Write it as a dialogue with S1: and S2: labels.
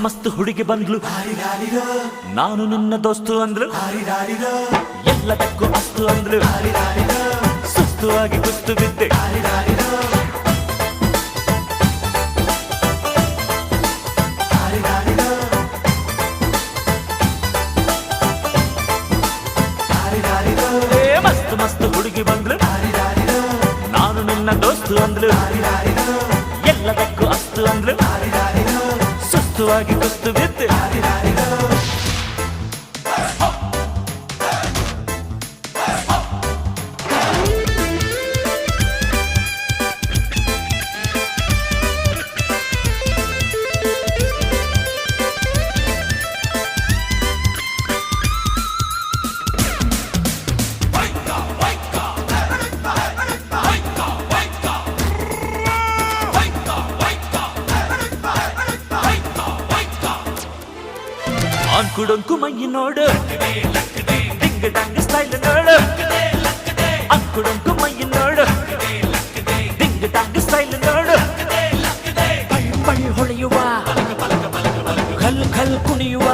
S1: ಮಸ್ತ್ ಹುಡುಗಿ ಬಂದ್ಲು, ನಾನು ನಿನ್ನ ದೋಸ್ತು ಅಂದ್ಲು, ಎಲ್ಲದಕ್ಕೂ ಅಸ್ತು ಅಂದ್ಲು, ಸುಸ್ತು ಆಗಿ ಕುಸ್ತು ಬಿದ್ದೆ. ಮಸ್ತ್ ಮಸ್ತ್ ಹುಡುಗಿ ಬಂದ್ಲು, ನಾನು ನಿನ್ನ ದೋಸ್ತು ಅಂದ್ಲು, ಎಲ್ಲದಕ್ಕೂ ಅಸ್ತು ಅಂದ್ಲು, ಸುಸ್ತುವಾಗಿ ಕುಸ್ತು ಬಿದ್ದೆ. ಅಂಕುಡೊಂಕು ಮೈ ನೋಡು, ಡಿಂಗ್ ಡಂಗ್ ಸ್ಟೈಲ್ ನೋಡು, ಅಂಕುಡೊಂಕು ಮೈ ನೋಡು, ಡಿಂಗ್ ಡಂಗ್ ಸ್ಟೈಲ್ ನೋಡು, ಪೈ ಪೈ ಹೊಳೆಯುವ, ಖಲ್ ಖಲ್ ಕುಣಿಯುವ,